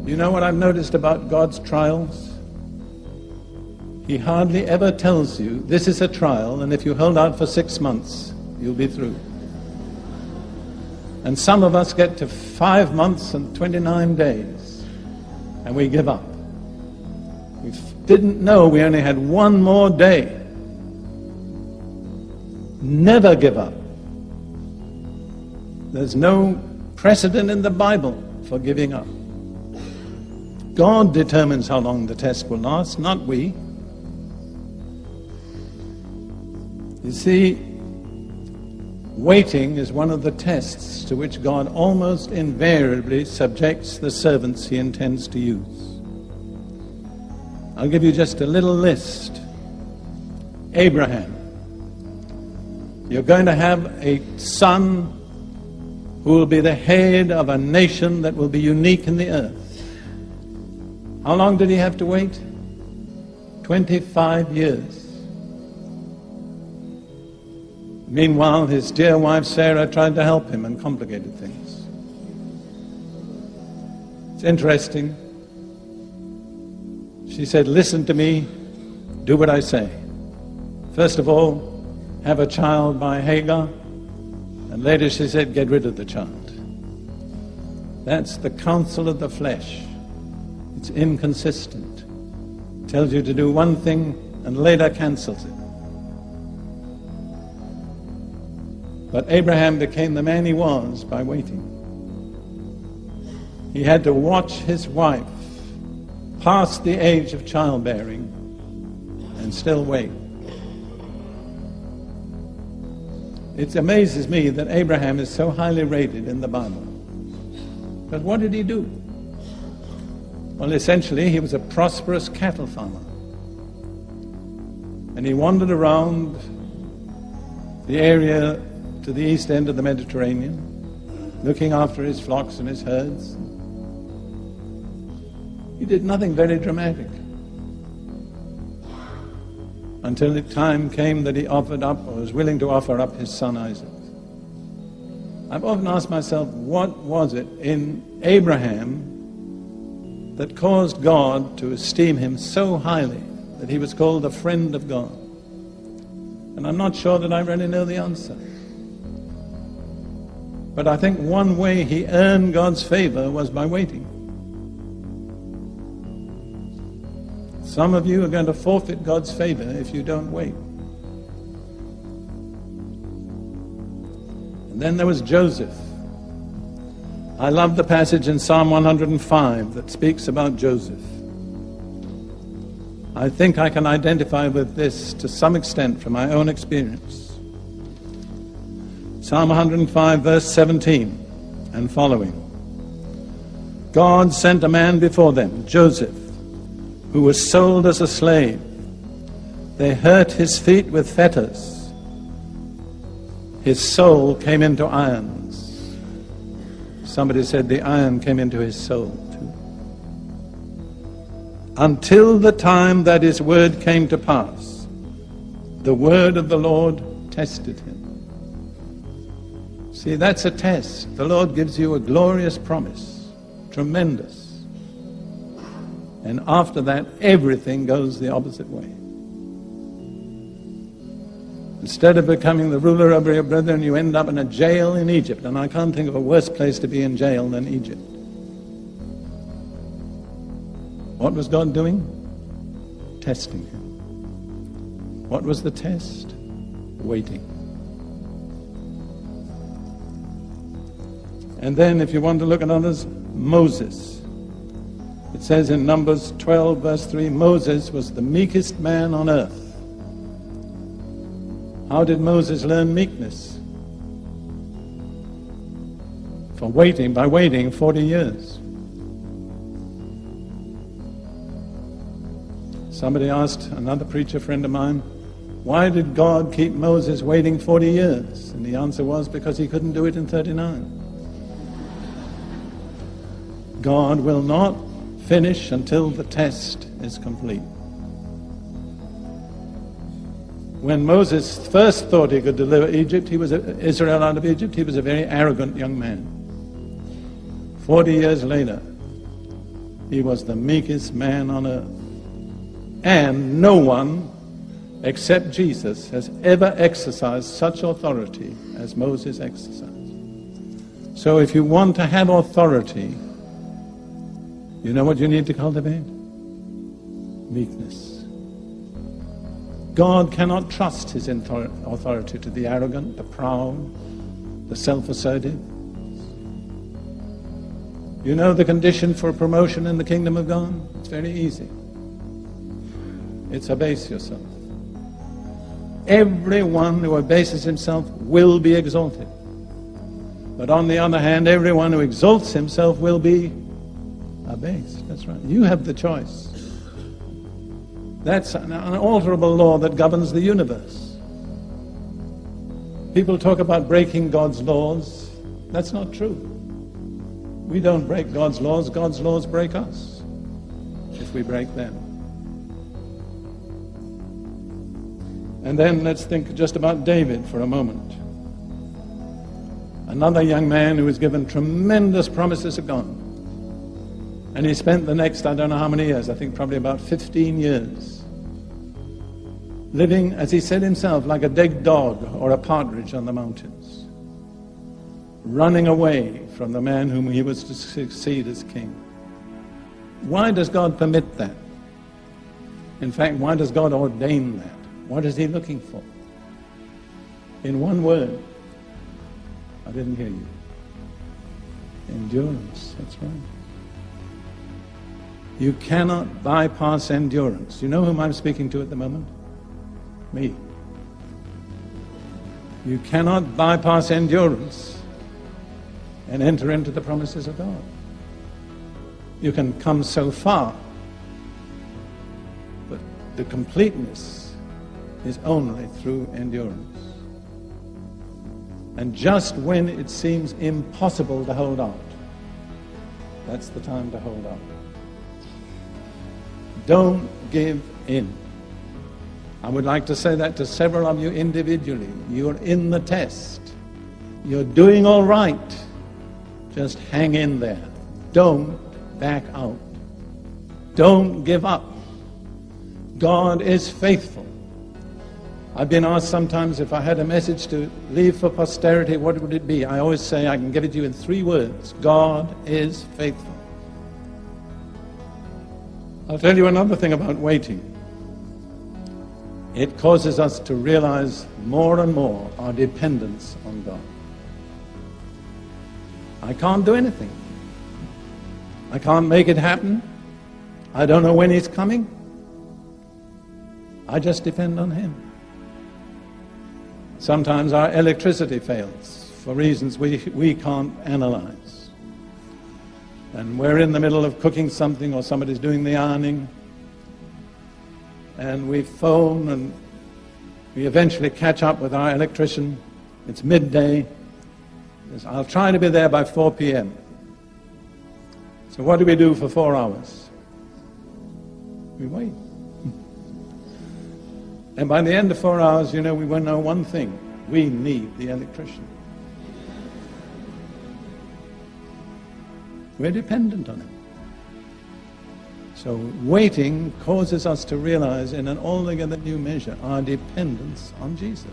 You know what I've noticed about God's trials? He hardly ever tells you, this is a trial, and if you hold out for 6 months, you'll be through. And some of us get to 5 months and 29 days, and we give up. We didn't know we only had 1 more day. Never give up. There's no precedent in the Bible for giving up. God determines how long the test will last, not we. You see, waiting is one of the tests to which God almost invariably subjects the servants he intends to use. I'll give you just a little list. Abraham. You're going to have a son who will be the head of a nation that will be unique in the earth. How long did he have to wait? 25 years. Meanwhile, his dear wife Sarah tried to help him and complicated things. It's interesting. She said, listen to me, do what I say. First of all, have a child by Hagar, and later she said, get rid of the child. That's the counsel of the flesh. It's inconsistent. Tells you to do one thing and later cancels it. But Abraham became the man he was by waiting. He had to watch his wife past the age of childbearing and still wait. It amazes me that Abraham is so highly rated in the Bible. But what did he do? Well, essentially, he was a prosperous cattle farmer. And he wandered around the area to the east end of the Mediterranean, looking after his flocks and his herds. He did nothing very dramatic. Until the time came that he offered up, or was willing to offer up, his son Isaac. I've often asked myself, what was it in Abraham that caused God to esteem him so highly that he was called the friend of God? And I'm not sure that I really know the answer. But I think one way he earned God's favor was by waiting. Some of you are going to forfeit God's favor if you don't wait. And then there was Joseph. I love the passage in Psalm 105 that speaks about Joseph. I think I can identify with this to some extent from my own experience. Psalm 105 verse 17 and following. God sent a man before them, Joseph, who was sold as a slave. They hurt his feet with fetters. His soul came into irons. Somebody said the iron came into his soul too. Until the time that his word came to pass, the word of the Lord tested him. See, that's a test. The Lord gives you a glorious promise, tremendous. And after that, everything goes the opposite way. Instead of becoming the ruler over your brethren, you end up in a jail in Egypt. And I can't think of a worse place to be in jail than Egypt. What was God doing? Testing him. What was the test? Waiting. And then, if you want to look at others, Moses. It says in Numbers 12, verse 3, Moses was the meekest man on earth. How did Moses learn meekness? By waiting 40 years. Somebody asked another preacher friend of mine, why did God keep Moses waiting 40 years? And the answer was, because he couldn't do it in 39. God will not finish until the test is complete. When Moses first thought he could deliver Israel out of Egypt, he was a very arrogant young man. 40 years later, he was the meekest man on earth. And no one except Jesus has ever exercised such authority as Moses exercised. So if you want to have authority, you know what you need to cultivate? Meekness. God cannot trust his authority to the arrogant, the proud, the self-assertive. You know the condition for promotion in the kingdom of God? It's very easy. It's abase yourself. Everyone who abases himself will be exalted. But on the other hand, everyone who exalts himself will be abased. That's right. You have the choice. That's an unalterable law that governs the universe. People talk about breaking God's laws. That's not true. We don't break God's laws break us if we break them. And then let's think just about David for a moment. Another young man who was given tremendous promises of God. And he spent the next, I don't know how many years, I think probably about 15 years, living, as he said himself, like a dead dog or a partridge on the mountains, running away from the man whom he was to succeed as king. Why does God permit that? In fact, why does God ordain that? What is he looking for? In one word, I didn't hear you. Endurance, that's right. You cannot bypass endurance. You know whom I'm speaking to at the moment? Me. You cannot bypass endurance and enter into the promises of God. You can come so far, but the completeness is only through endurance. And just when it seems impossible to hold out, that's the time to hold out. Don't give in. I would like to say that to several of you individually. You're in the test. You're doing all right. Just hang in there. Don't back out. Don't give up. God is faithful. I've been asked sometimes if I had a message to leave for posterity, what would it be? I always say I can give it to you in 3 words. God is faithful. I'll tell you another thing about waiting. It causes us to realize more and more our dependence on God. I can't do anything. I can't make it happen. I don't know when he's coming. I just depend on him. Sometimes our electricity fails for reasons we can't analyze. And we're in the middle of cooking something or somebody's doing the ironing. And we phone and we eventually catch up with our electrician. It's midday. He says, I'll try to be there by 4 p.m. So what do we do for 4 hours? We wait. And by the end of 4 hours, you know, we will know one thing. We need the electrician. We're dependent on him. So waiting causes us to realize in an altogether new measure our dependence on Jesus.